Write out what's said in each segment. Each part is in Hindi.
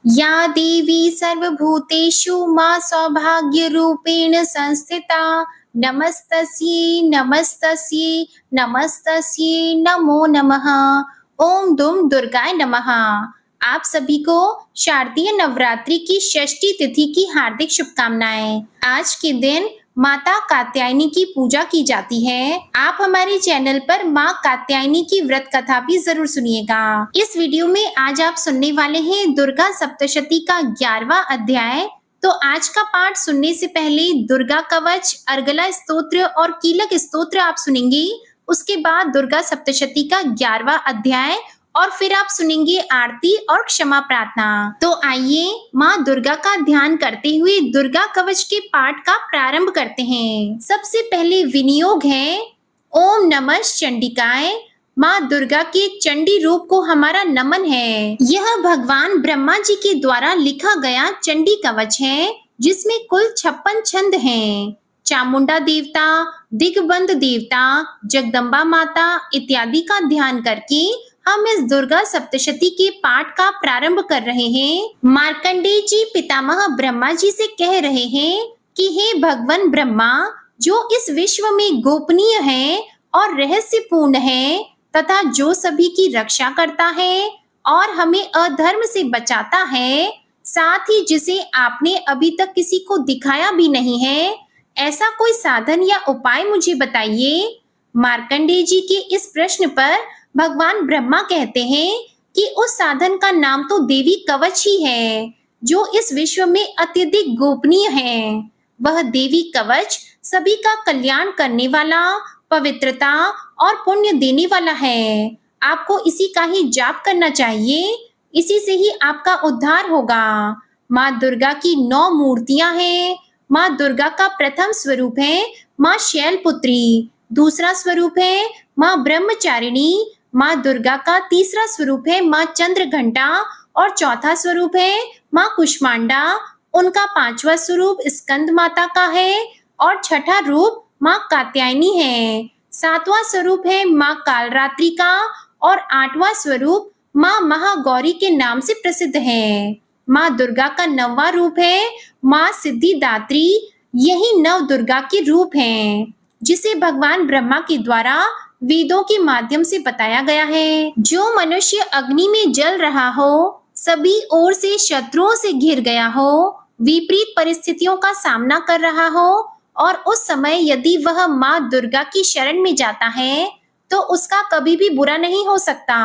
या देवी सर्वभूतेषु मा सौभाग्यरूपेण संस्थिता नमस्तस्यै नमस्तस्यै नमस्तस्यै नमो नमः। ओम दुम दुर्गाय नमः। आप सभी को शारदीय नवरात्रि की षष्ठी तिथि की हार्दिक शुभकामनाएं। आज के दिन माता कात्यायनी की पूजा की जाती है। आप हमारे चैनल पर माँ कात्यायनी की व्रत कथा भी जरूर सुनिएगा। इस वीडियो में आज आप सुनने वाले हैं दुर्गा सप्तशती का 11वां अध्याय। तो आज का पाठ सुनने से पहले दुर्गा कवच, अर्गला स्तोत्र और कीलक स्तोत्र आप सुनेंगे। उसके बाद दुर्गा सप्तशती का 11वां अध्याय और फिर आप सुनेंगे आरती और क्षमा प्रार्थना। तो आइए माँ दुर्गा का ध्यान करते हुए दुर्गा कवच के पाठ का प्रारंभ करते हैं। सबसे पहले विनियोग है ओम नमः चंडिकाय। माँ दुर्गा के चंडी रूप को हमारा नमन है। यह भगवान ब्रह्मा जी के द्वारा लिखा गया चंडी कवच है जिसमें कुल 56 छंद हैं। चामुंडा देवता, दिग्बंध देवता, जगदम्बा माता इत्यादि का ध्यान करके हम इस दुर्गा सप्तशती के पाठ का प्रारंभ कर रहे हैं। मार्कंडेय जी पितामह ब्रह्मा जी से कह रहे हैं कि हे भगवान ब्रह्मा, जो इस विश्व में गोपनीय है और रहस्यपूर्ण है तथा जो सभी की रक्षा करता है और हमें अधर्म से बचाता है, साथ ही जिसे आपने अभी तक किसी को दिखाया भी नहीं है, ऐसा कोई साधन या उपाय मुझे बताइए। मार्कंडेय जी के इस प्रश्न पर भगवान ब्रह्मा कहते हैं कि उस साधन का नाम तो देवी कवच ही है जो इस विश्व में अत्यधिक गोपनीय है। वह देवी कवच सभी का कल्याण करने वाला, पवित्रता और पुण्य देने वाला है। आपको इसी का ही जाप करना चाहिए, इसी से ही आपका उद्धार होगा। माँ दुर्गा की 9 मूर्तियां हैं। माँ दुर्गा का प्रथम स्वरूप है माँ शैलपुत्री, दूसरा स्वरूप है माँ ब्रह्मचारिणी, माँ दुर्गा का तीसरा स्वरूप है माँ चंद्रघंटा और चौथा स्वरूप है माँ कुष्मांडा। उनका 5वां स्वरूप स्कंद माता का है और छठा रूप माँ कात्यायनी है। 7वां स्वरूप है माँ कालरात्रि का और 8वां स्वरूप माँ महागौरी के नाम से प्रसिद्ध है। माँ दुर्गा का 9वां रूप है माँ सिद्धिदात्री। यही 9 दुर्गा के रूप हैं जिसे भगवान ब्रह्मा के द्वारा वेदों के माध्यम से बताया गया है। जो मनुष्य अग्नि में जल रहा हो, सभी ओर से शत्रुओं से घिर गया हो, विपरीत परिस्थितियों का सामना कर रहा हो और उस समय यदि वह माँ दुर्गा की शरण में जाता है तो उसका कभी भी बुरा नहीं हो सकता।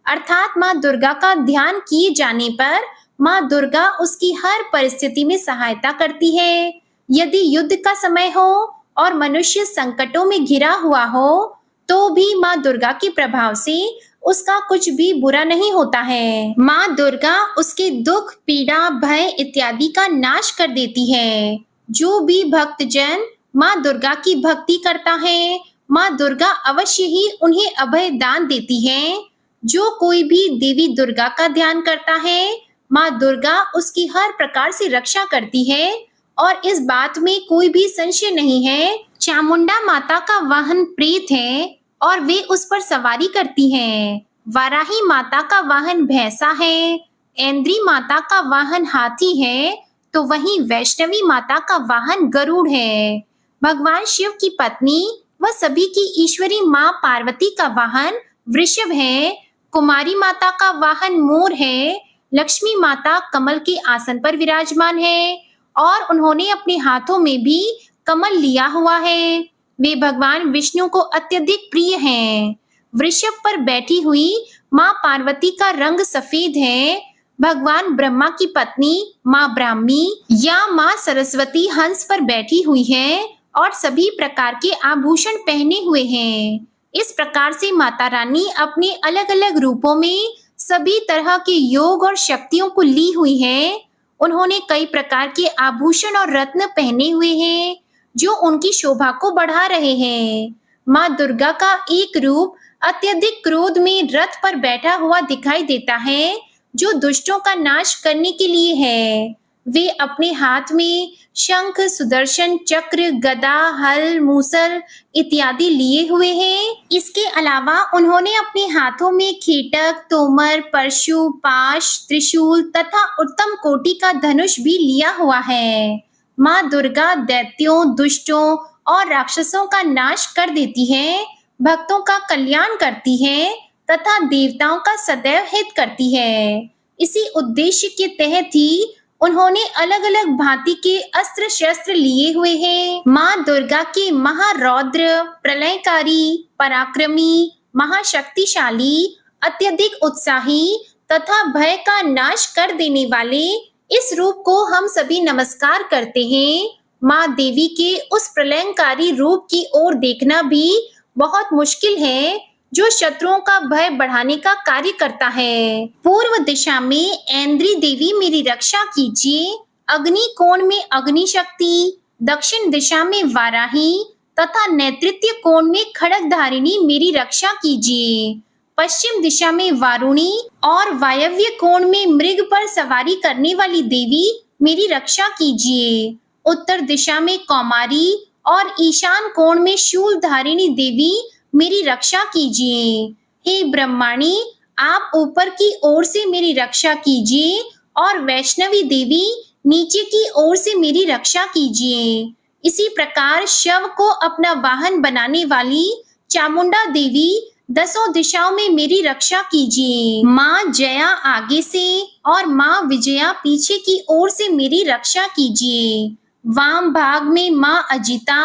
अर्थात माँ दुर्गा का ध्यान किए जाने पर माँ दुर्गा उसकी हर परिस्थिति में सहायता करती है। यदि युद्ध का समय हो और मनुष्य संकटों में घिरा हुआ हो तो भी माँ दुर्गा के प्रभाव से उसका कुछ भी बुरा नहीं होता है। माँ दुर्गा उसके दुख, पीड़ा, भय इत्यादि का नाश कर देती है। जो भी भक्तजन माँ दुर्गा की भक्ति करता है, माँ दुर्गा अवश्य ही उन्हें अभय दान देती है। जो कोई भी देवी दुर्गा का ध्यान करता है, माँ दुर्गा उसकी हर प्रकार से रक्षा करती है और इस बात में कोई भी संशय नहीं है। चामुंडा माता का वाहन प्रेत है और वे उस पर सवारी करती हैं। वाराही माता का वाहन भैंसा है, ऐन्द्री माता का वाहन हाथी है, तो वहीं वैष्णवी माता का वाहन गरुड़ है। भगवान शिव की पत्नी व सभी की ईश्वरी माँ पार्वती का वाहन वृषभ है। कुमारी माता का वाहन मोर है। लक्ष्मी माता कमल के आसन पर विराजमान है और उन्होंने अपने हाथों में भी कमल लिया हुआ है। वे भगवान विष्णु को अत्यधिक प्रिय हैं। वृषभ पर बैठी हुई माँ पार्वती का रंग सफेद है। भगवान ब्रह्मा की पत्नी माँ ब्राह्मी या माँ सरस्वती हंस पर बैठी हुई है और सभी प्रकार के आभूषण पहने हुए हैं। इस प्रकार से माता रानी अपने अलग अलग रूपों में सभी तरह के योग और शक्तियों को ली हुई है। उन्होंने कई प्रकार के आभूषण और रत्न पहने हुए हैं जो उनकी शोभा को बढ़ा रहे हैं। माँ दुर्गा का एक रूप अत्यधिक क्रोध में रथ पर बैठा हुआ दिखाई देता है जो दुष्टों का नाश करने के लिए है। वे अपने हाथ में शंख, सुदर्शन चक्र, गदा, हल, मूसल इत्यादि लिए हुए हैं। इसके अलावा उन्होंने अपने हाथों में खेटक, तोमर, परशु, पाश, त्रिशूल तथा उत्तम कोटि का धनुष भी लिया हुआ है। माँ दुर्गा दैत्यों, दुष्टों और राक्षसों का नाश कर देती है, भक्तों का कल्याण करती है तथा देवताओं का सदैव हित करती है। इसी उद्देश्य के तहत ही उन्होंने अलग अलग भांति के अस्त्र शस्त्र लिए हुए हैं। माँ दुर्गा के महारौद्र, प्रलयकारी, पराक्रमी, महाशक्तिशाली, अत्यधिक उत्साही तथा भय का नाश कर देने वाले इस रूप को हम सभी नमस्कार करते हैं। माँ देवी के उस प्रलयंकारी रूप की ओर देखना भी बहुत मुश्किल है, जो शत्रुओं का भय बढ़ाने का कार्य करता है। पूर्व दिशा में ऐन्द्री देवी मेरी रक्षा कीजिए, अग्नि कोण में अग्नि शक्ति, दक्षिण दिशा में वाराही तथा नेतृत्व कोण में खड्गधारिणी मेरी रक्षा कीजिए। पश्चिम दिशा में वारुणी और वायव्य कोण में मृग पर सवारी करने वाली देवी मेरी रक्षा कीजिए। उत्तर दिशा में कौमारी और ईशान कोण में शूलधारिणी देवी मेरी रक्षा कीजिए। हे ब्रह्माणी, आप ऊपर की ओर से मेरी रक्षा कीजिए और वैष्णवी देवी नीचे की ओर से मेरी रक्षा कीजिए। इसी प्रकार शव को अपना वाहन बनाने वाली चामुंडा देवी दसों दिशाओं में मेरी रक्षा कीजिए। माँ जया आगे से और माँ विजया पीछे की ओर से मेरी रक्षा कीजिए। वाम भाग में माँ अजिता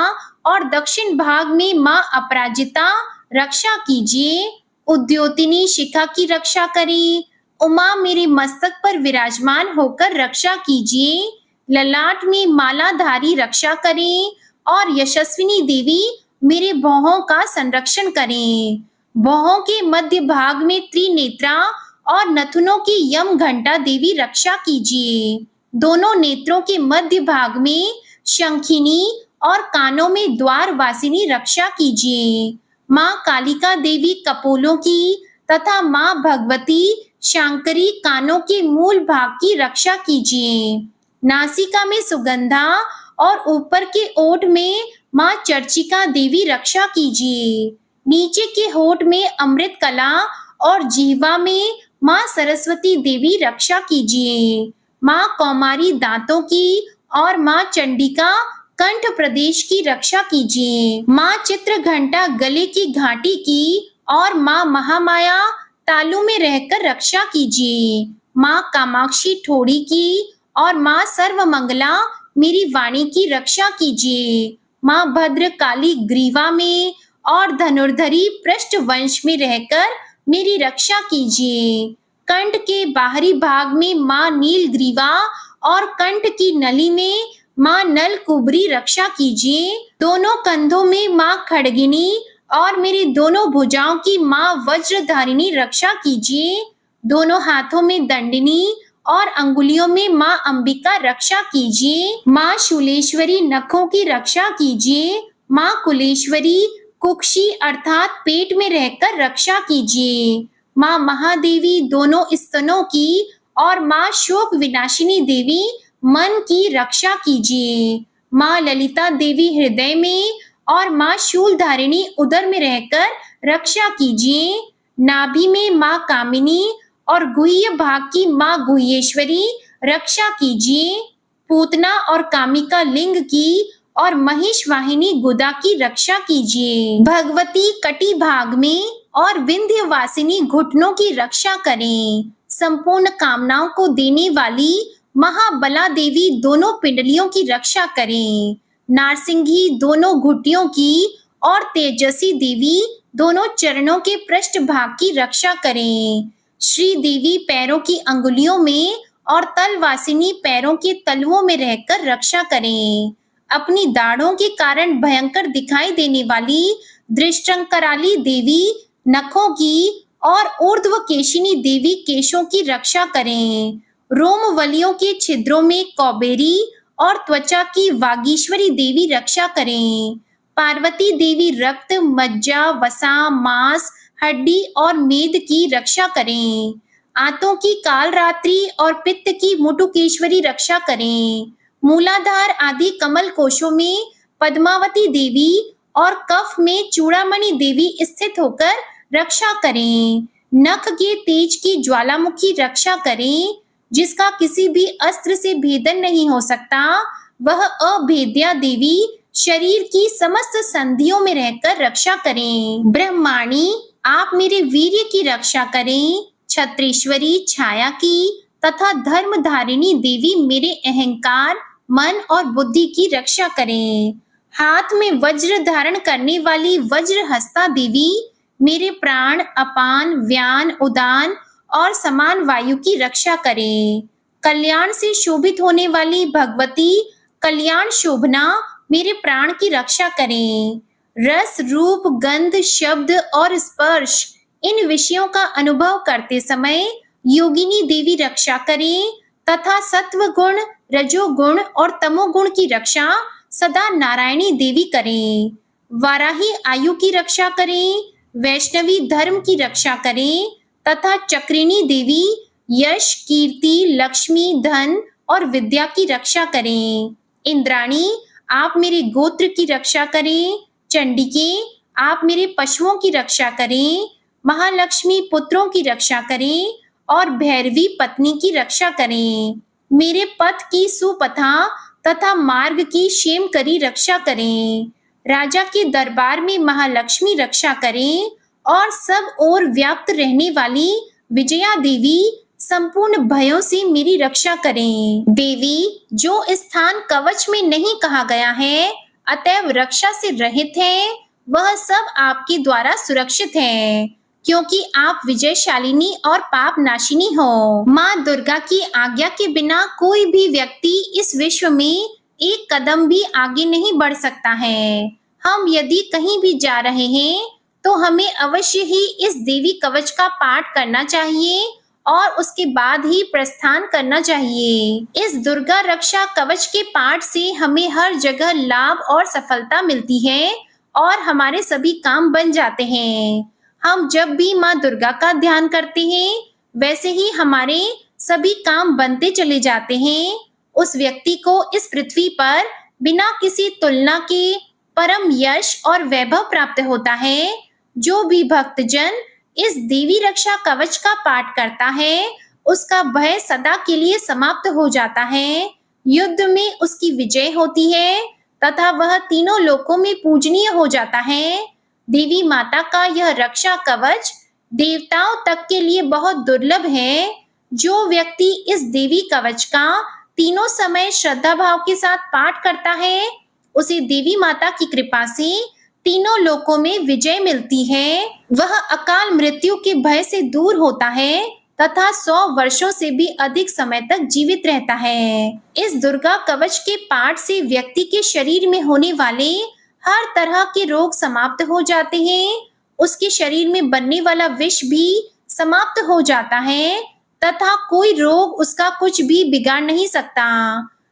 और दक्षिण भाग में माँ अपराजिता रक्षा कीजिए। उद्योतिनी शिखा की रक्षा करें। उमा मेरे मस्तक पर विराजमान होकर रक्षा कीजिए। ललाट में मालाधारी रक्षा करें और यशस्विनी देवी मेरे भौहों का संरक्षण करें। भौहों के मध्य भाग में त्रिनेत्रा और नथुनों की यम घंटा देवी रक्षा कीजिए। दोनों नेत्रों के मध्य भाग में शंखिनी और कानों में द्वार वासिनी रक्षा कीजिए। माँ कालिका देवी कपोलों की तथा माँ भगवती शांकरी कानों के मूल भाग की रक्षा कीजिए। नासिका में सुगंधा और ऊपर के ओठ में माँ चर्चिका देवी रक्षा कीजिए। नीचे के होठ में अमृत कला और जीवा में माँ सरस्वती देवी रक्षा कीजिए। माँ कौमारी दांतों की और माँ चंडिका कंठ प्रदेश की रक्षा कीजिए। माँ चित्र घंटा गले की घाटी की और माँ महामाया तालू में रहकर रक्षा कीजिए। माँ कामाक्षी ठोड़ी की और माँ सर्वमंगला मेरी वाणी की रक्षा कीजिए। माँ भद्र काली ग्रीवा में और धनुर्धरी पृष्ठ वंश में रहकर मेरी रक्षा कीजिए। कंठ के बाहरी भाग में माँ नील ग्रीवा और कंठ की नली में माँ नल कुबरी रक्षा कीजिए। दोनों कंधों में माँ खड्गिनी और मेरी दोनों भुजाओं की माँ वज्रधारिणी रक्षा कीजिए। दोनों हाथों में दंडिनी और अंगुलियों में माँ अंबिका रक्षा कीजिए। माँ शूलेश्वरी नखों की रक्षा कीजिए। माँ कुलेश्वरी कुक्षी अर्थात पेट में रहकर रक्षा कीजिए। माँ महादेवी दोनों स्तनों की और माँ शोक विनाशिनी देवी मन की रक्षा कीजिए। माँ ललिता देवी हृदय में और माँ शूलधारिणी उदर में रहकर रक्षा कीजिए। नाभि में माँ कामिनी और गुह्य भाग की माँ गुह्येश्वरी रक्षा कीजिए। पूतना और कामिका लिंग की और महिष वाहिनी गुदा की रक्षा कीजिए। भगवती कटी भाग में और विंध्यवासिनी घुटनों की रक्षा करें। संपूर्ण कामनाओं को देने वाली महाबला देवी दोनों पिंडलियों की रक्षा करें। नारसिंही दोनों घुटियों की और तेजसी देवी दोनों चरणों के पृष्ठ भाग की रक्षा करें। श्री देवी पैरों की अंगुलियों में और तलवासिनी पैरों के तलवों में रहकर रक्षा करें। अपनी दाढ़ों के कारण भयंकर दिखाई देने वाली दृष्टंकराली देवी नखों की और ऊर्ध्वकेशिनी देवी केशों की रक्षा करें। रोमवलियों के छिद्रों में कौबेरी और त्वचा की वागीश्वरी देवी रक्षा करें। पार्वती देवी रक्त, मज्जा, वसा, मांस, हड्डी और मेद की रक्षा करें। आंतों की कालरात्रि और पित्त की मुटुकेश्वरी रक्षा करें। मूलाधार आदि कमल कोशों में पद्मावती देवी और कफ में चूड़ामणि देवी स्थित होकर रक्षा करें। नख के तेज की ज्वालामुखी रक्षा करें, जिसका किसी भी अस्त्र से भेदन नहीं हो सकता। वह अभेद्या देवी शरीर की समस्त संधियों में रहकर रक्षा करें। ब्रह्माणी, आप मेरे वीर्य की रक्षा करें। छत्रेश्वरी छाया की तथा धर्मधारिणी देवी मेरे अहंकार, मन और बुद्धि की रक्षा करें। हाथ में वज्र धारण करने वाली वज्रहस्ता देवी मेरे प्राण, अपान, व्यान, उदान और समान वायु की रक्षा करें। कल्याण से शोभित होने वाली भगवती कल्याण शोभना मेरे प्राण की रक्षा करें। रस, रूप, गंध, शब्द और स्पर्श, इन विषयों का अनुभव करते समय योगिनी देवी रक्षा करें तथा सत्व गुण, रजोगुण और तमोगुण की रक्षा सदा नारायणी देवी करें। वाराही आयु की रक्षा करें, वैष्णवी धर्म की रक्षा करें तथा चक्रिणी देवी यश, कीर्ति, लक्ष्मी, धन और विद्या की रक्षा करें। इंद्राणी, आप मेरे गोत्र की रक्षा करें। चंडिके, आप मेरे पशुओं की रक्षा करें। महालक्ष्मी, पुत्रों की रक्षा करें और भैरवी, पत्नी की रक्षा करें। मेरे पथ की सुपथा तथा मार्ग की क्षेमकरी रक्षा करें। राजा के दरबार में महालक्ष्मी रक्षा करें और सब ओर व्याप्त रहने वाली विजया देवी संपूर्ण भयों से मेरी रक्षा करें। देवी, जो स्थान कवच में नहीं कहा गया है, अतएव रक्षा से रहित है, वह सब आपके द्वारा सुरक्षित है, क्योंकि आप विजयशालिनी और पाप नाशिनी हो। माँ दुर्गा की आज्ञा के बिना कोई भी व्यक्ति इस विश्व में एक कदम भी आगे नहीं बढ़ सकता है। हम यदि कहीं भी जा रहे हैं तो हमें अवश्य ही इस देवी कवच का पाठ करना चाहिए और उसके बाद ही प्रस्थान करना चाहिए। इस दुर्गा रक्षा कवच के पाठ से हमें हर जगह लाभ और सफलता मिलती है और हमारे सभी काम बन जाते हैं। हम जब भी माँ दुर्गा का ध्यान करते हैं, वैसे ही हमारे सभी काम बनते चले जाते हैं। उस व्यक्ति को इस पृथ्वी पर बिना किसी तुलना के परम यश और वैभव प्राप्त होता है। जो भी भक्तजन इस देवी रक्षा कवच का पाठ करता है, उसका भय सदा के लिए समाप्त हो जाता है। युद्ध में उसकी विजय होती है तथा वह तीनों लोकों में पूजनीय हो जाता है। देवी माता का यह रक्षा कवच देवताओं तक के लिए बहुत दुर्लभ है। जो व्यक्ति इस देवी कवच का तीनों समय श्रद्धा भाव के साथ पाठ करता है, उसे देवी माता की कृपा से तीनों लोकों में विजय मिलती है। वह अकाल मृत्यु के भय से दूर होता है तथा 100 वर्षों से भी अधिक समय तक जीवित रहता है। इस दुर्गा कवच के पाठ से व्यक्ति के शरीर में होने वाले हर तरह के रोग समाप्त हो जाते हैं। उसके शरीर में बनने वाला विष भी समाप्त हो जाता है तथा कोई रोग उसका कुछ भी बिगाड़ नहीं सकता।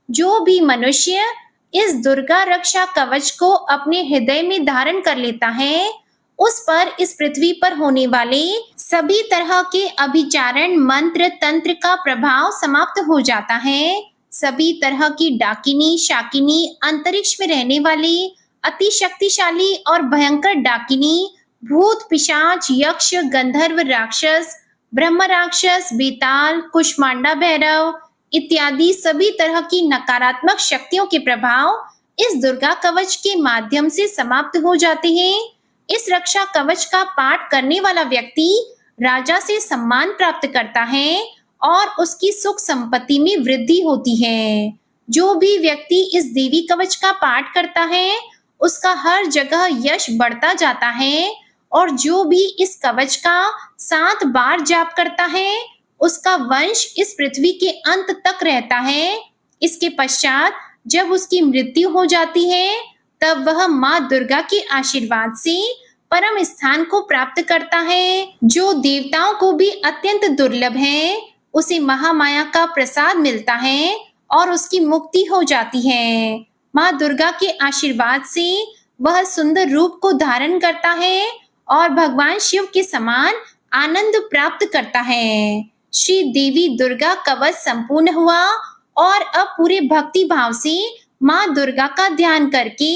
जो भी मनुष्य इस दुर्गा रक्षा कवच को अपने हृदय में धारण कर लेता है, उस पर इस पृथ्वी पर होने वाले सभी तरह के अभिचारण, मंत्र, तंत्र का प्रभाव समाप्त हो जाता है। सभी तरह की डाकिनी, शाकिनी, अंतरिक्ष में रहने वाले अति शक्तिशाली और भयंकर डाकिनी, भूत, पिशाच, यक्ष, गंधर्व, राक्षस, ब्रह्म राक्षस, बेताल, कुष्मांडा भैरव इत्यादि सभी तरह की नकारात्मक शक्तियों के प्रभाव इस दुर्गा कवच के माध्यम से समाप्त हो जाते हैं। इस रक्षा कवच का पाठ करने वाला व्यक्ति राजा से सम्मान प्राप्त करता है और उसकी सुख संपत्ति में वृद्धि होती है। जो भी व्यक्ति इस देवी कवच का पाठ करता है, उसका हर जगह यश बढ़ता जाता है और जो भी इस कवच का 7 बार जाप करता है, उसका वंश इस पृथ्वी के अंत तक रहता है। इसके पश्चात जब उसकी मृत्यु हो जाती है, तब वह माँ दुर्गा के आशीर्वाद से परम स्थान को प्राप्त करता है, जो देवताओं को भी अत्यंत दुर्लभ है। उसे महामाया का प्रसाद मिलता है और उसकी मुक्ति हो जाती है। माँ दुर्गा के आशीर्वाद से वह सुंदर रूप को धारण करता है और भगवान शिव के समान आनंद प्राप्त करता है। श्री देवी दुर्गा कवच संपूर्ण हुआ और अब पूरे भक्ति भाव से माँ दुर्गा का ध्यान करके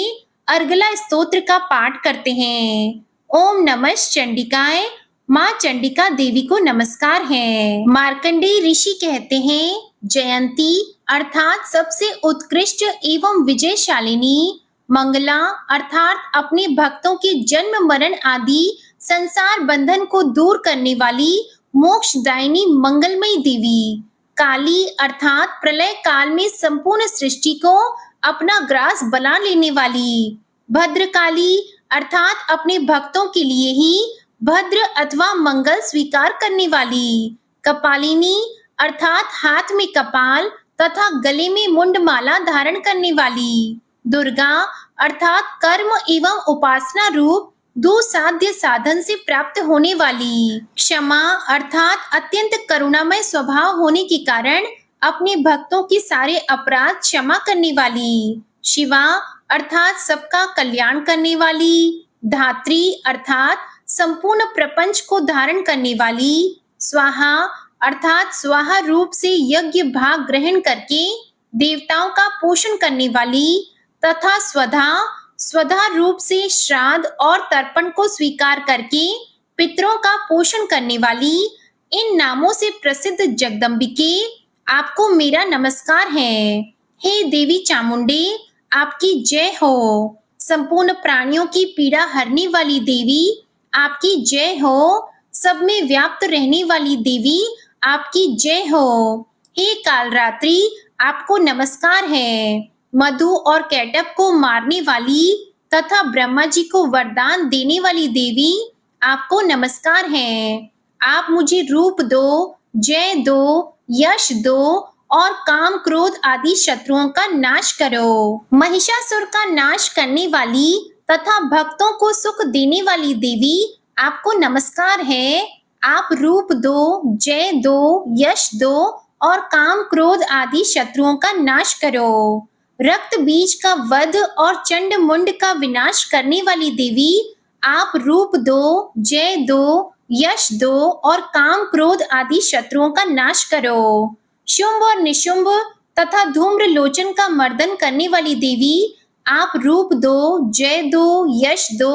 अर्गला स्तोत्र का पाठ करते हैं। ओम नमः चंडिकाय। माँ चंडिका देवी को नमस्कार है। मार्कंडेय ऋषि कहते हैं, जयंती अर्थात सबसे उत्कृष्ट एवं विजयशालिनी, मंगला अर्थात अपने भक्तों के जन्म मरण आदि संसार बंधन को दूर करने वाली मोक्षदायिनी मंगलमयी देवी, काली अर्थात प्रलय काल में संपूर्ण सृष्टि को अपना ग्रास बना लेने वाली, भद्रकाली अर्थात अपने भक्तों के लिए ही भद्र अथवा मंगल स्वीकार करने वाली, कपालिनी अर्थात हाथ में कपाल तथा गले में मुंडमाला धारण करने वाली, दुर्गा अर्थात कर्म एवं उपासना रूप दुसाध्य साधन से प्राप्त होने वाली, क्षमा अर्थात अत्यंत करुणामय स्वभाव होने के कारण अपने भक्तों के सारे अपराध क्षमा करने वाली, शिवा अर्थात सबका कल्याण करने वाली, धात्री अर्थात संपूर्ण प्रपंच को धारण करने वाली, स्वाहा अर्थात स्वाहा रूप से यज्ञ भाग ग्रहण करके देवताओं का पोषण करने वाली, तथा स्वधा रूप से श्राद्ध और तर्पण को स्वीकार करके पितरों का पोषण करने वाली, इन नामों से प्रसिद्ध जगदम्बिके आपको मेरा नमस्कार है। हे देवी चामुंडे, आपकी जय हो। संपूर्ण प्राणियों की पीड़ा हरने वाली देवी, आपकी जय हो। सब में व्याप्त रहने वाली देवी, आपकी जय हो। हे कालरात्रि, आपको नमस्कार है। मधु और कैटब को मारने वाली तथा ब्रह्मा जी को वरदान देने वाली देवी, आपको नमस्कार है। आप मुझे रूप दो, जय दो, यश दो और काम क्रोध आदि शत्रुओं का नाश करो। महिषासुर का नाश करने वाली तथा भक्तों को सुख देने वाली देवी, आपको नमस्कार है। आप रूप दो, जय दो, यश दो और काम क्रोध आदि शत्रुओं का नाश करो। रक्त बीज का वध और चंड मुंड का विनाश करने वाली देवी, आप रूप दो, जय दो, यश दो और काम क्रोध आदि शत्रुओं का नाश करो। शुंभ और निशुंभ तथा धूम्र लोचन का मर्दन करने वाली देवी, आप रूप दो, जय दो, यश दो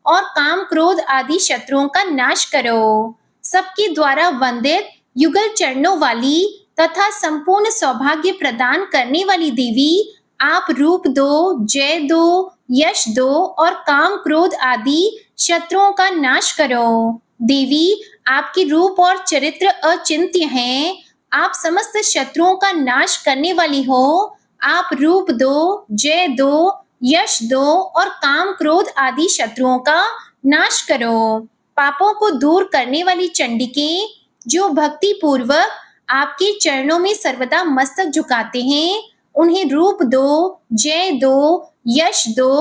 और काम क्रोध आदि शत्रुओं का नाश करो। सबके द्वारा वंदित युगल चरणों वाली तथा संपूर्ण सौभाग्य प्रदान करने वाली देवी, आप रूप दो, जय दो, यश दो और काम क्रोध आदि शत्रुओं का नाश करो। देवी, आपके रूप और चरित्र अचिंत्य हैं। आप समस्त शत्रुओं का नाश करने वाली हो। आप रूप दो, जय दो, यश दो और काम क्रोध आदि शत्रुओं का नाश करो। पापों को दूर करने वाली चंडिके, जो भक्ति पूर्वक आपके चरणों में सर्वदा मस्तक झुकाते हैं, उन्हें रूप दो, जय दो, यश दो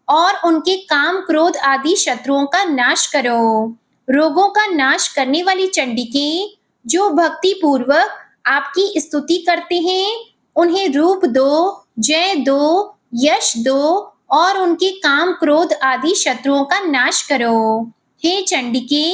और उनके काम क्रोध आदि शत्रुओं का नाश करो। रोगों का नाश करने वाली चंडिके, जो भक्ति पूर्वक आपकी स्तुति करते हैं, उन्हें रूप दो, जय दो, यश दो और उनके काम क्रोध आदि शत्रुओं का नाश करो। हे चंडिके,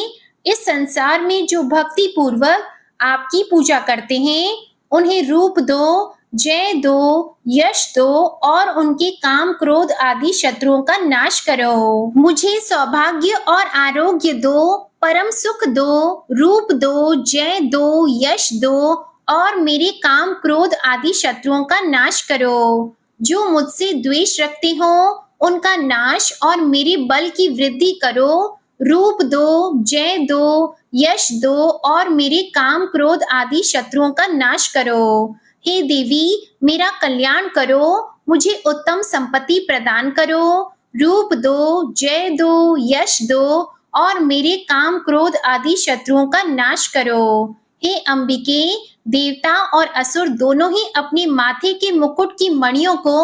इस संसार में जो भक्ति पूर्वक आपकी पूजा करते हैं, उन्हें रूप दो, जय दो, यश दो और उनके काम क्रोध आदि शत्रुओं का नाश करो। मुझे सौभाग्य और आरोग्य दो, परम सुख दो, रूप दो, जय दो, यश दो और मेरे काम क्रोध आदि शत्रुओं का नाश करो। जो मुझसे द्वेष रखते हो, उनका नाश और मेरे बल की वृद्धि करो। रूप दो, जय दो, यश दो और मेरे काम क्रोध आदि शत्रुओं का नाश करो। हे देवी, मेरा कल्याण करो, मुझे उत्तम संपत्ति प्रदान करो। रूप दो, जय दो, यश दो और मेरे काम क्रोध आदि शत्रुओं का नाश करो। हे अंबिके, देवता और असुर दोनों ही अपने माथे के मुकुट की मणियों को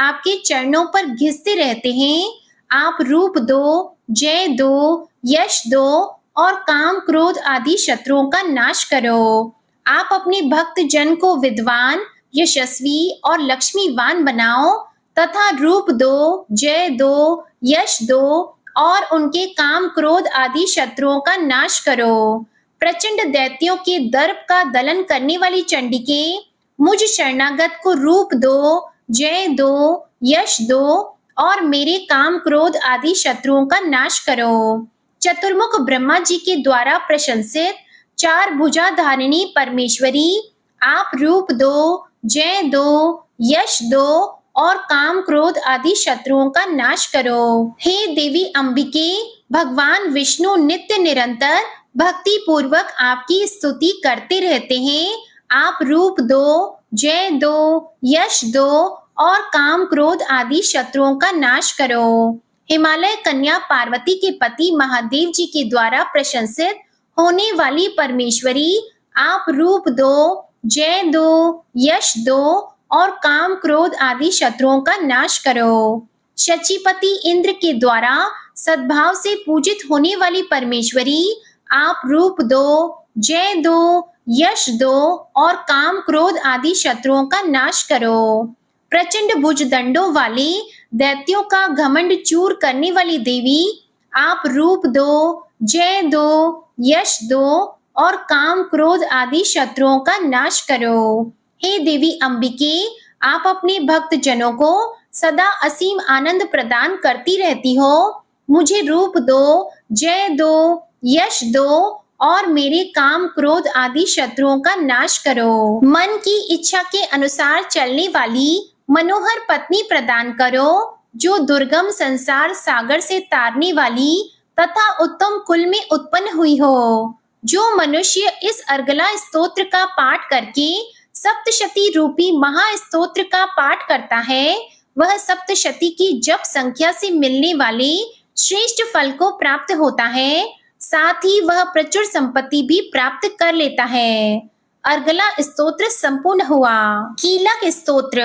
आपके चरणों पर घिसते रहते हैं। आप रूप दो, जय दो, यश दो और काम क्रोध आदि शत्रुओं का नाश करो। आप अपने भक्त जन को विद्वान, यशस्वी और लक्ष्मीवान बनाओ तथा रूप दो, जय दो, यश दो और उनके काम क्रोध आदि शत्रुओं का नाश करो। प्रचंड दैत्यों के दर्प का दलन करने वाली चंडिके, मुझ शरणागत को रूप दो, जय दो, यश दो और मेरे काम क्रोध आदि शत्रुओं का नाश करो। चतुर्मुख ब्रह्मा जी के द्वारा प्रशंसित चार भुजा धारिणी परमेश्वरी, आप रूप दो, जय दो, यश दो और काम क्रोध आदि शत्रुओं का नाश करो। हे देवी अंबिके, भगवान विष्णु नित्य निरंतर भक्ति पूर्वक आपकी स्तुति करते रहते हैं। आप रूप दो, जय दो, यश दो और काम क्रोध आदि शत्रुओं का नाश करो। हिमालय कन्या पार्वती के पति महादेव जी के द्वारा प्रशंसित होने वाली परमेश्वरी, आप रूप दो, जय दो, यश दो और काम क्रोध आदि शत्रुओं का नाश करो। शचीपति इंद्र के द्वारा सद्भाव से पूजित होने वाली परमेश्वरी, आप रूप दो, जय दो, यश दो और काम क्रोध आदि शत्रुओं का नाश करो। प्रचंड भुज दंडों वाले दैत्यों का घमंड चूर करने वाली देवी, आप रूप दो, जय दो, यश दो और काम क्रोध आदि शत्रुओं का नाश करो। हे देवी अंबिके, आप अपने भक्त जनों को सदा असीम आनंद प्रदान करती रहती हो। मुझे रूप दो, जय दो, यश दो और मेरे काम क्रोध आदि शत्रुओं का नाश करो। मन की इच्छा के अनुसार चलने वाली मनोहर पत्नी प्रदान करो, जो दुर्गम संसार सागर से तारने वाली तथा उत्तम कुल में उत्पन्न हुई हो। जो मनुष्य इस अर्गला स्तोत्र का पाठ करके सप्तशती रूपी महास्तोत्र का पाठ करता है, वह सप्तशती की जप संख्या से मिलने वाले श्रेष्ठ फल को प्राप्त होता है। साथ ही वह प्रचुर संपत्ति भी प्राप्त कर लेता है। अर्गला स्तोत्र संपूर्ण हुआ। कीलक स्तोत्र।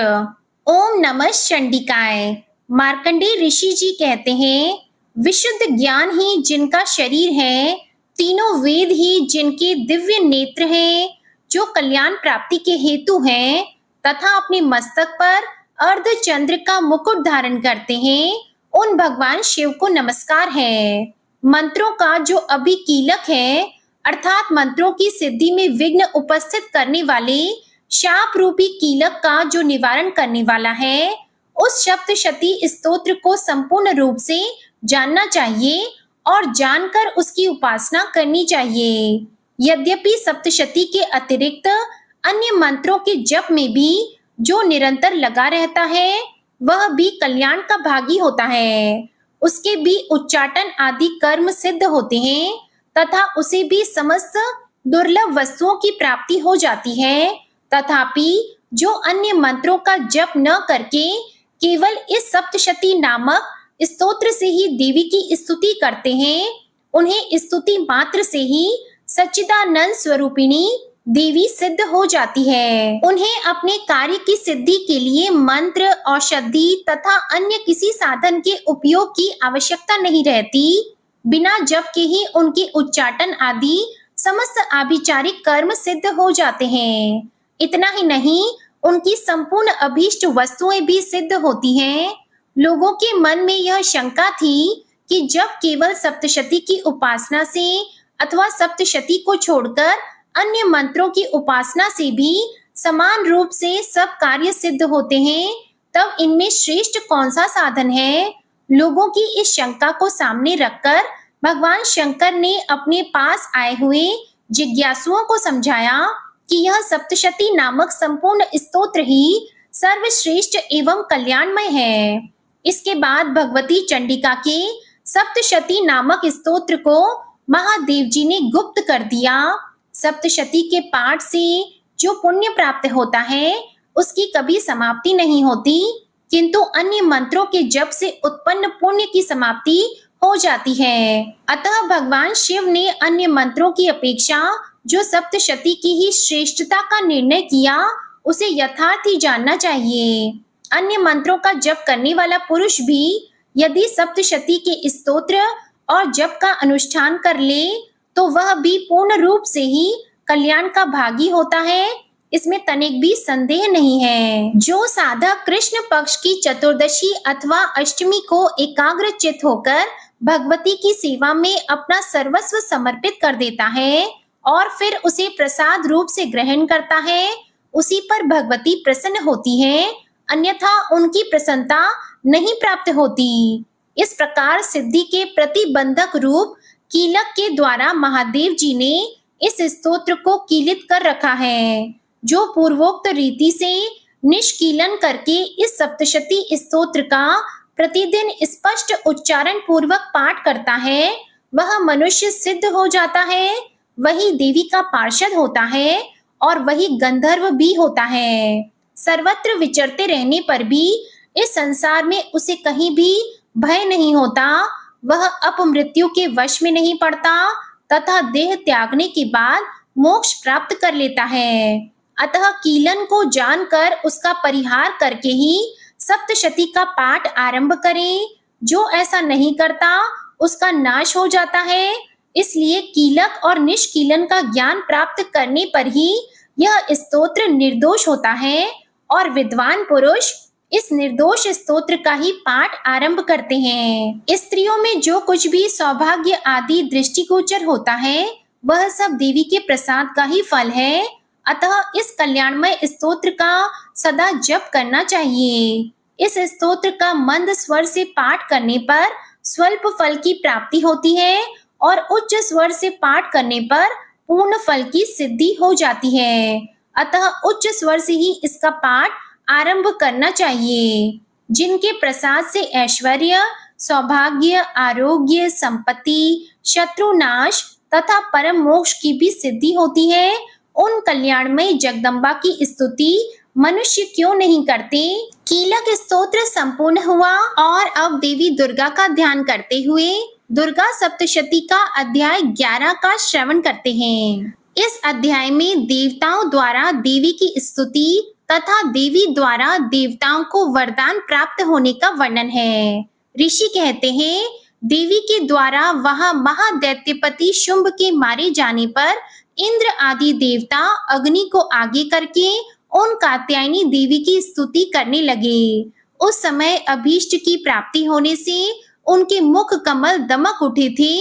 ओम नमः चंडिकाय। मार्कंडेय ऋषि जी कहते हैं, विशुद्ध ज्ञान ही जिनका शरीर है, तीनों वेद ही जिनके दिव्य नेत्र हैं, जो कल्याण प्राप्ति के हेतु हैं तथा अपने मस्तक पर अर्ध चंद्र का मुकुट धारण करते हैं, उन भगवान शिव को नमस्कार है। मंत्रों का जो अभी कीलक है, अर्थात मंत्रों की सिद्धि में विघ्न उपस्थित करने वाले शाप रूपी कीलक का जो निवारण करने वाला है, उस सप्तशती स्तोत्र को संपूर्ण रूप से जानना चाहिए और जानकर उसकी उपासना करनी चाहिए। यद्यपि सप्तशती के अतिरिक्त अन्य मंत्रों के जप में भी जो निरंतर लगा रहता है, वह भी कल्याण का भागी होता है। उसके भी उच्चाटन आदि कर्म सिद्ध होते हैं तथा उसे भी समस्त दुर्लभ वस्तुओं की प्राप्ति हो जाती है। तथापि जो अन्य मंत्रों का जप न करके केवल इस सप्तशती नामक स्तोत्र से ही देवी की स्तुति करते हैं, उन्हें स्तुति मात्र से ही सच्चिदानंद स्वरूपिणी देवी सिद्ध हो जाती है। उन्हें अपने कार्य की सिद्धि के लिए मंत्र, औषधि तथा अन्य किसी साधन के उपयोग की आवश्यकता नहीं रहती। बिना जप के ही उनके उच्चाटन आदि समस्त आभिचारिक कर्म सिद्ध हो जाते हैं। इतना ही नहीं, उनकी संपूर्ण अभीष्ट वस्तुएं भी सिद्ध होती हैं। लोगों के मन में यह शंका थी कि जब केवल सप्तशती की उपासना से अथवा सप्तशती को छोड़कर अन्य मंत्रों की उपासना से भी समान रूप से सब कार्य सिद्ध होते हैं, तब इनमें श्रेष्ठ कौन सा साधन है? लोगों की इस शंका को सामने रखकर भगवान शंकर ने अपने पास आए हुए जिज्ञासुओं को समझाया कि यह सप्तशती नामक संपूर्ण स्तोत्र ही सर्वश्रेष्ठ एवं कल्याणमय है। इसके बाद भगवती चंडिका के सप्तशती नामक स्तोत्र को महादेव जी ने गुप्त कर दिया। सप्तशती के पाठ से जो पुण्य प्राप्त होता है, उसकी कभी समाप्ति नहीं होती, किंतु अन्य मंत्रों के जप से उत्पन्न पुण्य की समाप्ति हो जाती है। अतः भगवान शिव ने अन्य मंत्रों की अपेक्षा जो सप्तशती की ही श्रेष्ठता का निर्णय किया, उसे यथार्थ ही जानना चाहिए। अन्य मंत्रों का जप करने वाला पुरुष भी यदि सप्तशती के स्तोत्र और जप का अनुष्ठान कर ले, तो वह भी पूर्ण रूप से ही कल्याण का भागी होता है। इसमें तनिक भी संदेह नहीं है। जो साधक कृष्ण पक्ष की चतुर्दशी अथवा अष्टमी को एकाग्रचित होकर भगवती की सेवा में अपना सर्वस्व समर्पित कर देता है और फिर उसे प्रसाद रूप से ग्रहण करता है, उसी पर भगवती प्रसन्न होती है, अन्यथा उनकी प्रसन्नता नहीं प्राप्त होती। इस प्रकार सिद्धि के प्रतिबंधक रूप कीलक के द्वारा महादेव जी ने इस स्तोत्र को कीलित कर रखा है। जो पूर्वोक्त रीति से निष्कीलन करके इस सप्तशती स्तोत्र का प्रतिदिन स्पष्ट उच्चारण पूर्वक पाठ करता है, वह मनुष्य सिद्ध हो जाता है, वही देवी का पार्षद होता है और वही गंधर्व भी होता है। सर्वत्र विचरते रहने पर भी इस संसार में उसे कहीं भी भय नहीं होता, वह अपमृत्यु के वश में नहीं पड़ता तथा देह त्यागने के बाद मोक्ष प्राप्त कर लेता है। अतः कीलन को जानकर उसका परिहार करके ही सप्तशती का पाठ आरंभ करें। जो ऐसा नहीं करता उसका नाश हो जाता है। इसलिए कीलक और निष्कीलन का ज्ञान प्राप्त करने पर ही यह स्तोत्र निर्दोष होता है और विद्वान पुरुष इस निर्दोष स्तोत्र का ही पाठ आरंभ करते हैं। स्त्रियों में जो कुछ भी सौभाग्य आदि दृष्टिगोचर होता है वह सब देवी के प्रसाद का ही फल है। अतः इस कल्याणमय स्तोत्र का सदा जप करना चाहिए। इस स्तोत्र का मंद स्वर से पाठ करने पर स्वल्प फल की प्राप्ति होती है और उच्च स्वर से पाठ करने पर पूर्ण फल की सिद्धि हो जाती है। अतः उच्च स्वर से ही इसका पाठ आरंभ करना चाहिए। जिनके प्रसाद से ऐश्वर्य, सौभाग्य, आरोग्य, संपत्ति, शत्रुनाश तथा परम मोक्ष की भी सिद्धि होती है, उन कल्याणमयी जगदम्बा की स्तुति मनुष्य क्यों नहीं करते। कीलक स्तोत्र संपूर्ण हुआ और अब देवी दुर्गा का ध्यान करते हुए दुर्गा सप्तशती का अध्याय 11 का श्रवण करते हैं। इस अध्याय में देवताओं द्वारा देवी की स्तुति तथा देवी द्वारा देवताओं को वरदान प्राप्त होने का वर्णन है। ऋषि कहते हैं, देवी के द्वारा वहां महादैत्यपति शुंभ के मारे जाने पर इंद्र आदि देवता अग्नि को आगे करके उन कात्यायनी देवी की स्तुति करने लगे। उस समय अभीष्ट की प्राप्ति होने से उनके मुख कमल दमक उठे थे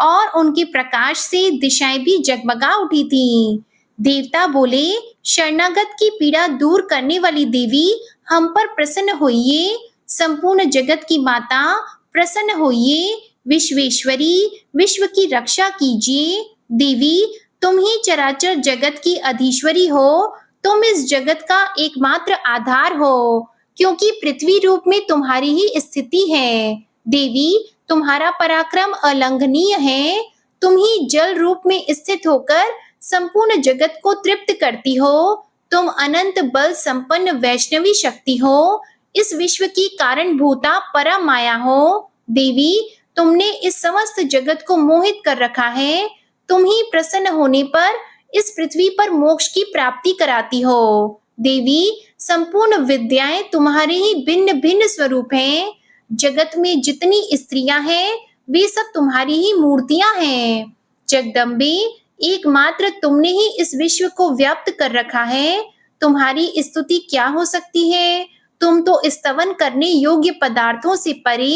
और उनके प्रकाश से दिशाएं भी जगमगा उठी थीं। देवता बोले, शरणागत की पीड़ा दूर करने वाली देवी हम पर प्रसन्न होइए। संपूर्ण जगत की माता प्रसन्न होइए। विश्वेश्वरी, विश्व की रक्षा कीजिए। देवी, तुम ही चराचर जगत की अधीश्वरी हो। तुम इस जगत का एकमात्र आधार हो, क्योंकि पृथ्वी रूप में तुम्हारी ही स्थिति है। देवी, तुम्हारा पराक्रम अलंघनीय है। तुम ही जल रूप में स्थित होकर संपूर्ण जगत को तृप्त करती हो। तुम अनंत बल संपन्न वैष्णवी शक्ति हो। इस विश्व की कारणभूता परम माया हो। देवी, तुमने इस समस्त जगत को मोहित कर रखा है। तुम ही प्रसन्न होने पर इस पृथ्वी पर मोक्ष की प्राप्ति कराती हो। देवी, संपूर्ण विद्याएं तुम्हारे ही भिन्न भिन्न स्वरूप हैं। जगत में जितनी स्त्रियां हैं वे सब तुम्हारी ही मूर्तियां हैं। जगदम्बे, एकमात्र तुमने ही इस विश्व को व्याप्त कर रखा है। तुम्हारी स्तुति क्या हो सकती है। तुम तो स्तवन करने योग्य पदार्थों से परे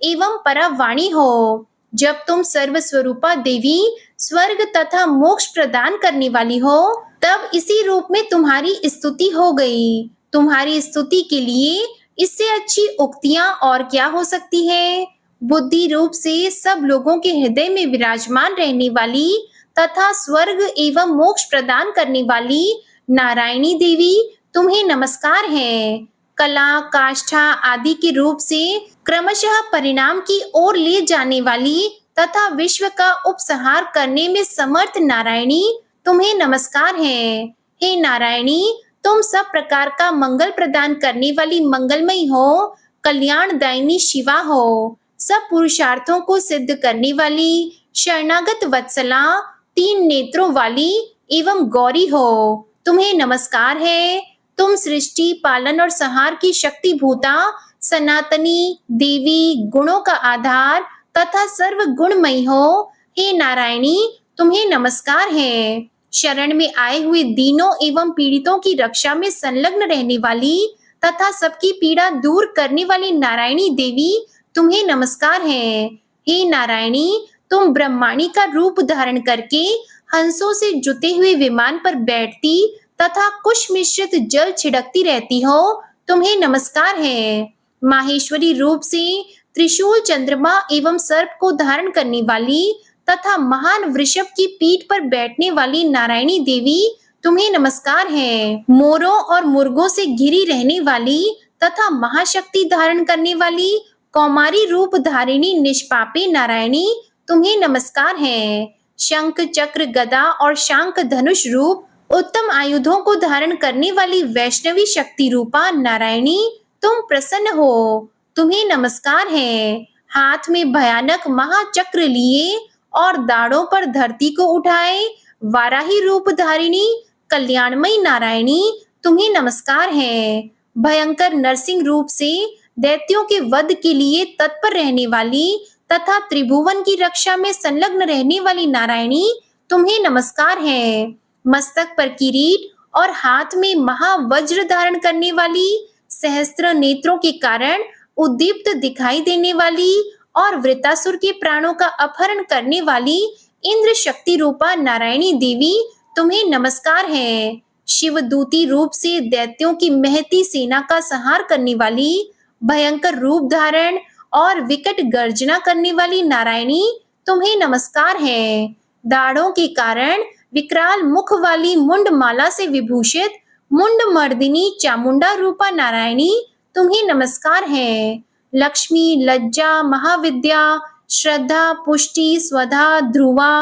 एवं परवाणी हो। जब तुम सर्वस्वरूपा देवी स्वर्ग तथा मोक्ष प्रदान करने वाली हो, तब इसी रूप में तुम्हारी स्तुति हो गई। तुम्हारी स्तुति के लिए इससे अच्छी उक्तियां और क्या हो सकती है। बुद्धि रूप से सब लोगों के हृदय में विराजमान रहने वाली तथा स्वर्ग एवं मोक्ष प्रदान करने वाली नारायणी देवी, तुम्हें नमस्कार है। कला, काष्ठा आदि के रूप से क्रमशः परिणाम की ओर ले जाने वाली तथा विश्व का उपसंहार करने में समर्थ नारायणी, तुम्हें नमस्कार है। हे नारायणी, तुम सब प्रकार का मंगल प्रदान करने वाली मंगलमयी हो, कल्याणदायिनी शिवा हो, सब पुरुषार्थों को सिद्ध करने वाली शरणागत वत्सला, 3 नेत्रों वाली एवं गौरी हो, तुम्हें नमस्कार है। तुम सृष्टि, पालन और संहार की शक्ति भूता सनातनी देवी, गुणों का आधार तथा सर्व गुणमयी हो। हे नारायणी, तुम्हें नमस्कार है। शरण में आए हुए दीनों एवं पीड़ितों की रक्षा में संलग्न रहने वाली तथा सबकी पीड़ा दूर करने वाली नारायणी देवी, तुम्हें नमस्कार है। हे नारायणी, तुम ब्रह्माणी का रूप धारण करके हंसों से जुते हुए विमान पर बैठती तथा कुश मिश्रित जल छिड़कती रहती हो, तुम्हें नमस्कार है। माहेश्वरी रूप से त्रिशूल, चंद्रमा एवं सर्प को धारण करने वाली तथा महान वृषभ की पीठ पर बैठने वाली नारायणी देवी, तुम्हें नमस्कार है। मोरों और मुर्गों से घिरी रहने वाली तथा महाशक्ति धारण करने वाली कौमारी रूप धारिणी निष्पापी नारायणी, तुम्हें नमस्कार है। शंख, चक्र, गदा और शांख धनुष रूप उत्तम आयुधों को धारण करने वाली वैष्णवी शक्ति रूपा नारायणी, तुम प्रसन्न हो, तुम्हें नमस्कार है। हाथ में भयानक महाचक्र लिए और दाढ़ों पर धरती को उठाए वाराही रूप धारिणी कल्याणमयी नारायणी, तुम्हें नमस्कार है। भयंकर नरसिंह रूप से दैत्यों के वध के लिए तत्पर रहने वाली तथा त्रिभुवन की रक्षा में संलग्न रहने वाली नारायणी, तुम्हें नमस्कार है। मस्तक पर किरीट और हाथ में महावज्र धारण करने वाली, सहस्त्र नेत्रों के कारण उद्दीप्त दिखाई देने वाली और वृतासुर के प्राणों का अपहरण करने वाली इंद्र शक्ति रूपा नारायणी देवी, तुम्हें नमस्कार है। शिवदूती रूप से दैत्यों की महती सेना का संहार करने वाली, भयंकर रूप धारण और विकट गर्जना करने वाली नारायणी, तुम्हें नमस्कार है। दाढ़ों के कारण विकराल मुख वाली मुंड माला से विभूषित मुंड मर्दिनी चामुंडा रूपा नारायणी, तुम्हें नमस्कार है। लक्ष्मी, लज्जा, महाविद्या, श्रद्धा, पुष्टि, स्वधा, ध्रुवा,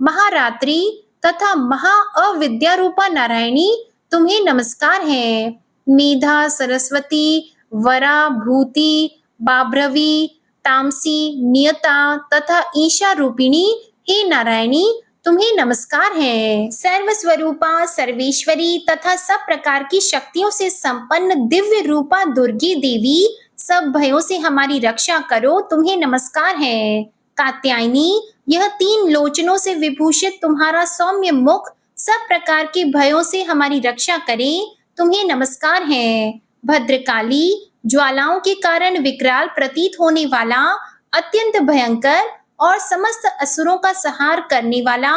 महारात्रि तथा महा अविद्या रूपा नारायणी, तुम्हें नमस्कार है। मेधा, सरस्वती, वरा, भूति, बाभ्रवी, तामसी, नियता तथा ईशा रूपिणी, हे नारायणी, तुम्हें नमस्कार है। सर्वस्वरूपा, सर्वेश्वरी तथा सब प्रकार की शक्तियों से संपन्न दिव्य रूपा दुर्गे देवी, सब भयों से हमारी रक्षा करो, तुम्हें नमस्कार है। कात्यायनी, यह 3 लोचनों से विभूषित तुम्हारा सौम्य मुख सब प्रकार के भयों से हमारी रक्षा करे, तुम्हें नमस्कार है। भद्रकाली, ज्वालाओं के कारण विकराल प्रतीत होने वाला, अत्यंत भयंकर और समस्त असुरों का संहार करने वाला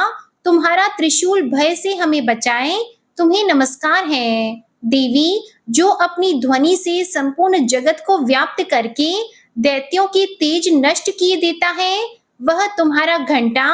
तुम्हारा त्रिशूल भय से हमें बचाए, तुम्हें नमस्कार है। देवी, जो अपनी ध्वनि से संपूर्ण जगत को व्याप्त करके दैत्यों के तेज नष्ट किए देता है, वह तुम्हारा घंटा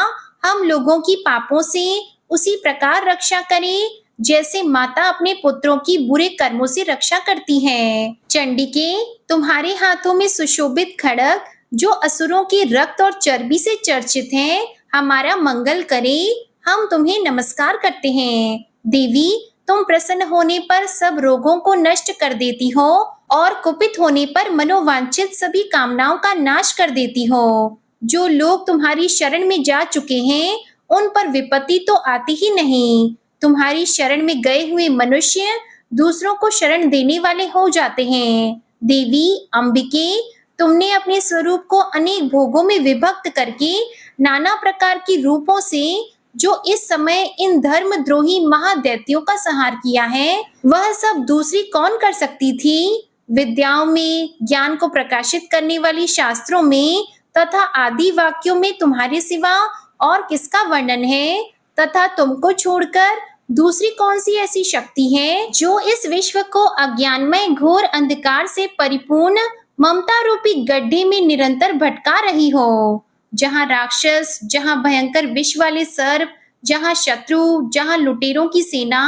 हम लोगों की पापों से उसी प्रकार रक्षा करे जैसे माता अपने पुत्रों की बुरे कर्मों से रक्षा करती है। चंडिके, तुम्हारे हाथों में सुशोभित खड्ग जो असुरों के रक्त और चर्बी से चर्चित है, हमारा मंगल करे, हम तुम्हें नमस्कार करते हैं। देवी, तुम प्रसन्न होने पर सब रोगों को नष्ट कर देती हो और कुपित होने पर मनोवांछित सभी कामनाओं का नाश कर देती हो। जो लोग तुम्हारी शरण में जा चुके हैं, उन पर विपत्ति तो आती ही नहीं। तुम्हारी शरण में गए हुए मनुष्य दूसरों को शरण देने वाले हो जाते हैं। देवी अंबिके, तुमने अपने स्वरूप को अनेक भोगों में विभक्त करके नाना प्रकार की रूपों से जो इस समय इन धर्मद्रोही महादैत्यों का संहार किया है, वह सब दूसरी कौन कर सकती थी। विद्याओं में, ज्ञान को प्रकाशित करने वाली शास्त्रों में तथा आदि वाक्यों में तुम्हारे सिवा और किसका वर्णन है, तथा तुमको छोड़कर दूसरी कौन सी ऐसी शक्ति है जो इस विश्व को अज्ञानमय घोर अंधकार से परिपूर्ण ममता रूपी गड्ढे में निरंतर भटका रही हो। जहाँ राक्षस, जहाँ भयंकर विष वाले सर्प, जहाँ शत्रु, जहाँ लुटेरों की सेना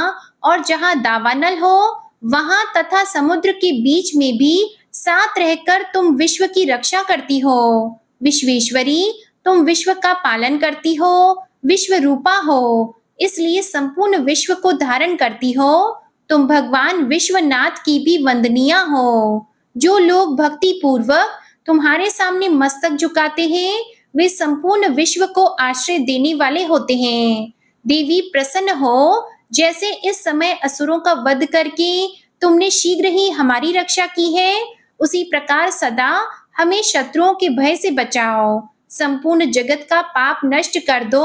और जहाँ दावानल हो, वहां तथा समुद्र के बीच में भी साथ रहकर तुम विश्व की रक्षा करती हो। विश्वेश्वरी, तुम विश्व का पालन करती हो, विश्व रूपा हो, इसलिए संपूर्ण विश्व को धारण करती हो। तुम भगवान विश्वनाथ की भी वंदनीय हो। जो लोग भक्ति पूर्वक तुम्हारे सामने मस्तक झुकाते हैं, वे संपूर्ण विश्व को आश्रय देने वाले होते हैं। देवी प्रसन्न हो, जैसे इस समय असुरों का वध करके तुमने शीघ्र ही हमारी रक्षा की है, उसी प्रकार सदा हमें शत्रुओं के भय से बचाओ। संपूर्ण जगत का पाप नष्ट कर दो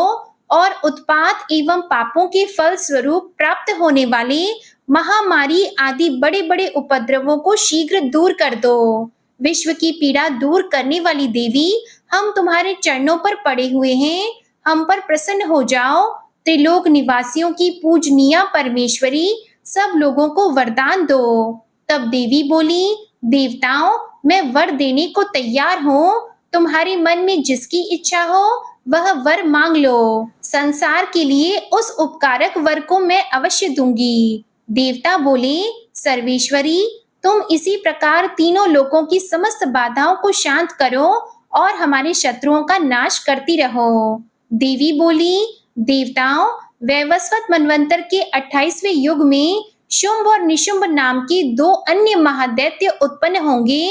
और उत्पात एवं पापों के फल स्वरूप प्राप्त होने वाले महामारी आदि बड़े बड़े उपद्रवों को शीघ्र दूर कर दो। विश्व की पीड़ा दूर करने वाली देवी, हम तुम्हारे चरणों पर पड़े हुए हैं, हम पर प्रसन्न हो जाओ। त्रिलोक निवासियों की पूजनीय परमेश्वरी, सब लोगों को वरदान दो। तब देवी बोली, देवताओं, मैं वर देने को तैयार हूँ। तुम्हारे मन में जिसकी इच्छा हो वह वर मांग लो। संसार के लिए उस उपकारक वर को मैं अवश्य दूंगी। देवता बोले, सर्वेश्वरी, तुम इसी प्रकार तीनों लोकों की समस्त बाधाओं को शांत करो और हमारे शत्रुओं का नाश करती रहो। देवी बोली, देवताओं, वैवस्वत मनवंतर के 28वें युग में शुंभ और निशुंभ नाम के 2 अन्य महादैत्य उत्पन्न होंगे।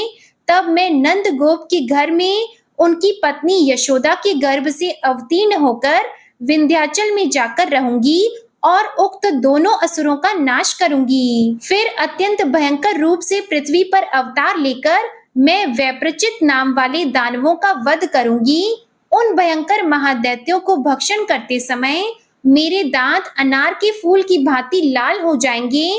तब मैं नंद गोप के घर में उनकी पत्नी यशोदा के गर्भ से अवतीर्ण होकर विंध्याचल में जाकर रहूंगी और उक्त दोनों असुरों का नाश करूंगी। फिर अत्यंत भयंकर रूप से पृथ्वी पर अवतार लेकर मैं वैप्रचित नाम वाले दानवों का वध करूंगी। उन भयंकर महादैत्यों को भक्षण करते समय मेरे दांत अनार के फूल की भांति लाल हो जाएंगे।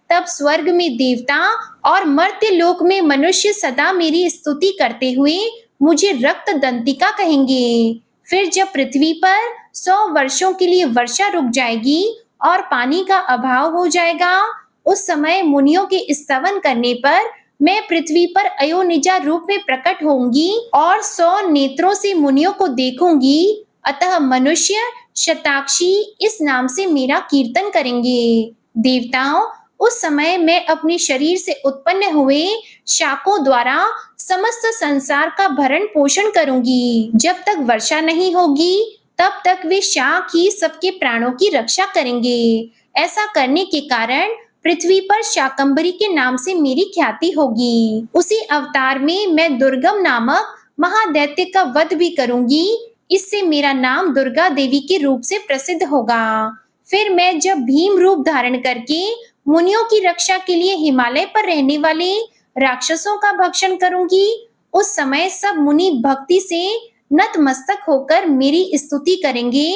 तब स्वर्ग में देवता और मर्त्य लोक में मनुष्य सदा मेरी स्तुति करते हुए मुझे रक्त दंतिका कहेंगे। फिर जब पृथ्वी पर 100 वर्षों के लिए वर्षा रुक जाएगी और पानी का अभाव हो जाएगा, उस समय मुनियों के स्तवन करने पर मैं पृथ्वी पर अयोनिजा रूप में प्रकट होंगी और 100 नेत्रों से मुनियों को देखूंगी। अतः मनुष्य शताक्षी इस नाम से मेरा कीर्तन करेंगे। देवताओं, उस समय मैं अपने शरीर से उत्पन्न हुए शाकों द्वारा समस्त संसार का भरण पोषण करूंगी। जब तक वर्षा नहीं होगी तब तक वे शाक ही सबके प्राणों की रक्षा करेंगे। ऐसा करने के कारण पृथ्वी पर शाकंभरी के नाम से मेरी ख्याति होगी। उसी अवतार में मैं दुर्गम नामक महादैत्य का वध भी करूंगी। इससे मेरा नाम दुर्गा देवी के रूप से प्रसिद्ध होगा। फिर मैं जब भीम रूप धारण करके मुनियों की रक्षा के लिए हिमालय पर रहने वाले राक्षसों का भक्षण करूंगी, उस समय सब मुनि भक्ति से नतमस्तक होकर मेरी स्तुति करेंगे।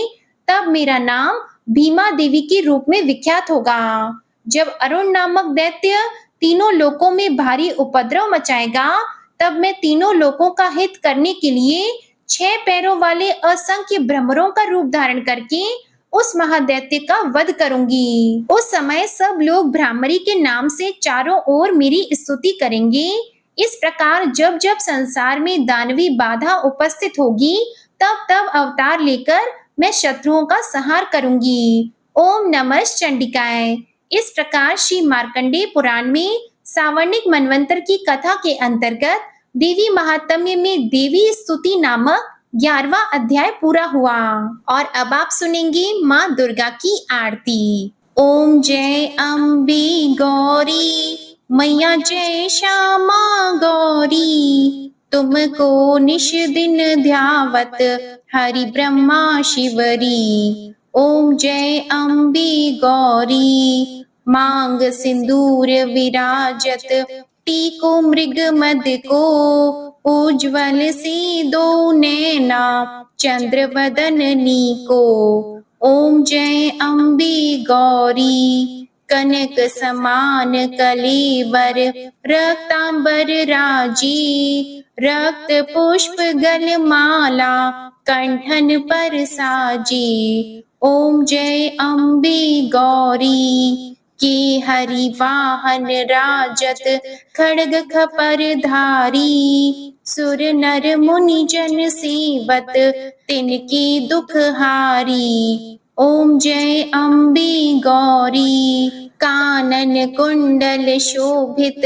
तब मेरा नाम भीमा देवी के रूप में विख्यात होगा। जब अरुण नामक दैत्य तीनों लोकों में भारी उपद्रव मचाएगा, तब मैं तीनों लोकों का हित करने के लिए 6 पैरों वाले असंख्य भ्रमरों का रूप धारण करके उस महादैत्य का वध करूंगी। उस समय सब लोग भ्रामरी के नाम से चारों ओर मेरी स्तुति करेंगे। इस प्रकार जब जब संसार में दानवी बाधा उपस्थित होगी, तब तब अवतार लेकर मैं शत्रुओं का संहार करूंगी। ओम नमः चंडिकाय। इस प्रकार श्री मार्कंडेय पुराण में सावर्णिक मनवंतर की कथा के अंतर्गत देवी महात्म्य में देवी स्तुति नामक 11वां अध्याय पूरा हुआ। और अब आप सुनेंगे माँ दुर्गा की आरती। ओम जय अम्बे गौरी, मैया जय श्यामा गौरी, तुमको निश दिन ध्यावत हरि ब्रह्मा शिवरी। ओम जय अम्बे गौरी, मांग सिंदूर विराजत, टीको मृग मद को, उज्ज्वल सी 2 नैना, चंद्र बदननी को। ओम जय अम्बे गौरी, कनक समान कलेवर, रक्तांबर राजी, रक्त पुष्प गल माला, कंठन पर साजी। ओम जय अम्बे गौरी, के हरि वाहन राजत, खड्ग खपर धारी, सुर नर मुनि जन सेवत, तिनके दुख हारी। ओम जय अम्बे गौरी, कानन कुंडल शोभित,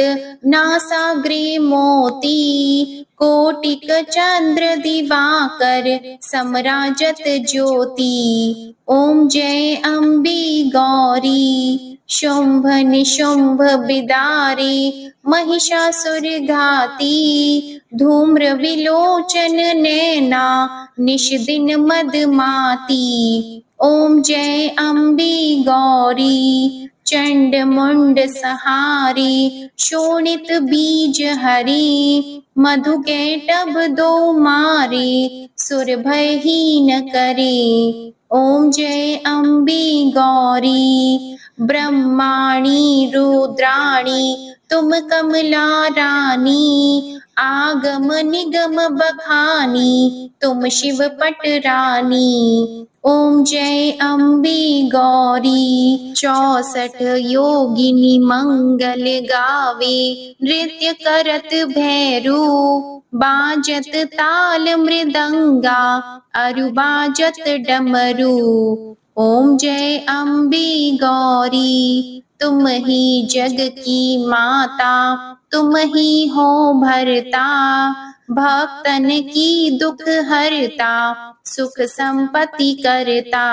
नासाग्रे मोती, कोटिक चंद्र दिवाकर, समराजत ज्योति। ओम जय अम्बे गौरी, शुंभ निशुंभ बिदारे, महिषासुर घाती, धूम्र विलोचन नैना, निश दिन मदमाती। ओम जय अम्बे गौरी, चंड मुंड सहारी, शोणित बीज हरी, मधु कैटभ 2 मारे, सुर भयहीन करे। ओम जय अम्बे गौरी, ब्रह्माणी रुद्राणी, तुम कमला रानी, आगम निगम बखानी, तुम शिव पट रानी। ओम जय अम्बे गौरी, 64 योगिनी मंगल गावे, नृत्य करत भैरू, बाजत ताल मृदंगा, अरु बाजत डमरू। ओम जय अम्बे गौरी, तुम ही जग की माता, तुम ही हो भरता, भक्तन की दुख हरता, सुख संपत्ति करता।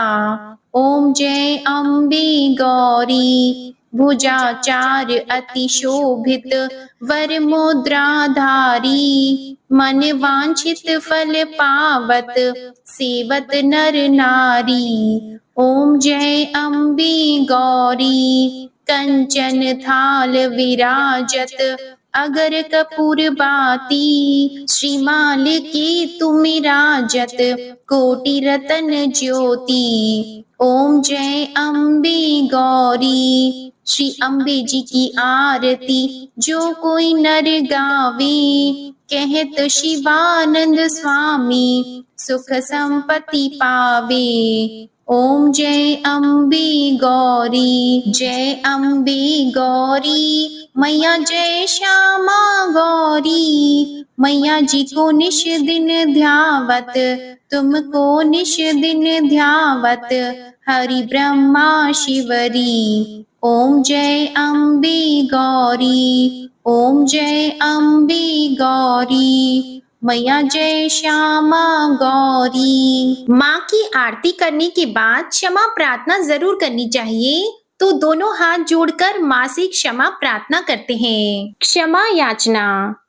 ओम जय अम्बे गौरी, भुजाचार अति शोभित, वर मुद्राधारी, मन वांछित फल पावत, सेवत नर नारी। ओम जय अम्बे गौरी, कंचन थाल विराजत, अगर कपूर बाती, श्रीमाल के तुम राजत, कोटि रतन ज्योति। ओम जय अम्बे गौरी, श्री अम्बे जी की आरती जो कोई नर गावे, कहत शिवानंद स्वामी, सुख संपत्ति पावे। ओम जय अम्बे गौरी, जय अम्बे गौरी, मैया जय श्यामा गौरी। मैया जी को निश दिन ध्यावत, तुमको निश दिन ध्यावत, हरि ब्रह्मा शिवरी। ओम जय अम्बे गौरी, ओम जय अम्बे गौरी, मैया जय श्यामा गौरी। माँ की आरती करने के बाद क्षमा प्रार्थना जरूर करनी चाहिए, तो दोनों हाथ जोड़कर माँ से क्षमा प्रार्थना करते हैं। क्षमा याचना।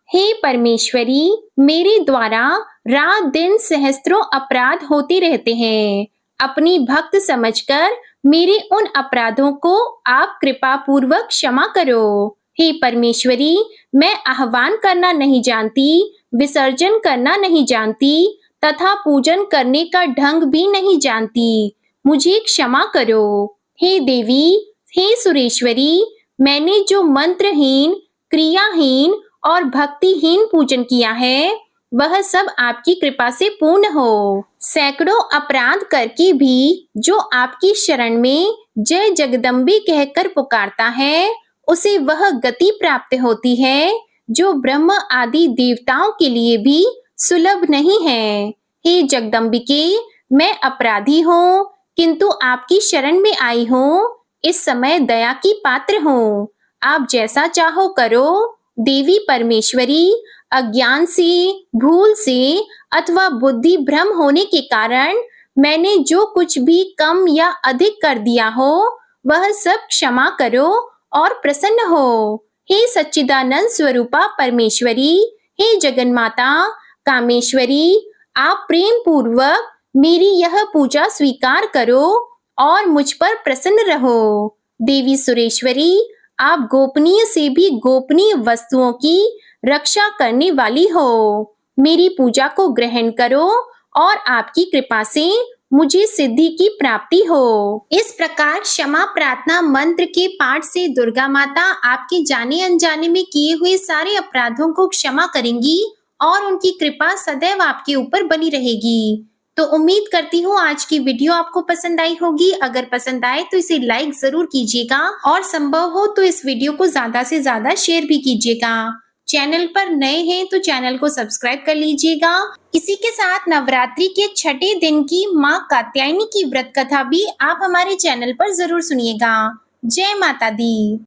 हे परमेश्वरी, मेरे द्वारा रात दिन सहस्त्रों अपराध होते रहते हैं। अपनी भक्त समझकर मेरे उन अपराधों को आप कृपा पूर्वक क्षमा करो। हे परमेश्वरी, मैं आह्वान करना नहीं जानती, विसर्जन करना नहीं जानती तथा पूजन करने का ढंग भी नहीं जानती, मुझे क्षमा करो। हे देवी, हे सुरेश्वरी, मैंने जो मंत्रहीन, क्रियाहीन और भक्तिहीन पूजन किया है, वह सब आपकी कृपा से पूर्ण हो। सैकड़ों अपराध करके भी जो आपकी शरण में जय जगदम्बे कहकर पुकारता है, उसे वह गति प्राप्त होती है जो ब्रह्म आदि देवताओं के लिए भी सुलभ नहीं है। हे जगदम्बिके, मैं अपराधी हूँ, किंतु आपकी शरण में आई हूँ। इस समय दया की पात्र हूँ, आप जैसा चाहो करो। देवी परमेश्वरी, अज्ञान से, भूल से अथवा बुद्धि भ्रम होने के कारण मैंने जो कुछ भी कम या अधिक कर दिया हो, वह सब क्षमा करो और प्रसन्न हो। हे सच्चिदानंद स्वरूपा परमेश्वरी, हे जगन्माता कामेश्वरी, आप प्रेम पूर्वक मेरी यह पूजा स्वीकार करो और मुझ पर प्रसन्न रहो। देवी सुरेश्वरी, आप गोपनीय से भी गोपनीय वस्तुओं की रक्षा करने वाली हो। मेरी पूजा को ग्रहण करो और आपकी कृपा से मुझे सिद्धि की प्राप्ति हो। इस प्रकार क्षमा प्रार्थना मंत्र के पाठ से दुर्गा माता आपके जाने अनजाने में किए हुए सारे अपराधों को क्षमा करेंगी और उनकी कृपा सदैव आपके ऊपर बनी रहेगी। तो उम्मीद करती हूँ आज की वीडियो आपको पसंद आई होगी। अगर पसंद आए तो इसे लाइक जरूर कीजिएगा और संभव हो तो इस वीडियो को ज्यादा से ज्यादा शेयर भी कीजिएगा। चैनल पर नए हैं तो चैनल को सब्सक्राइब कर लीजिएगा। इसी के साथ नवरात्रि के छठे दिन की माँ कात्यायनी की व्रत कथा भी आप हमारे चैनल पर जरूर सुनिएगा। जय माता दी।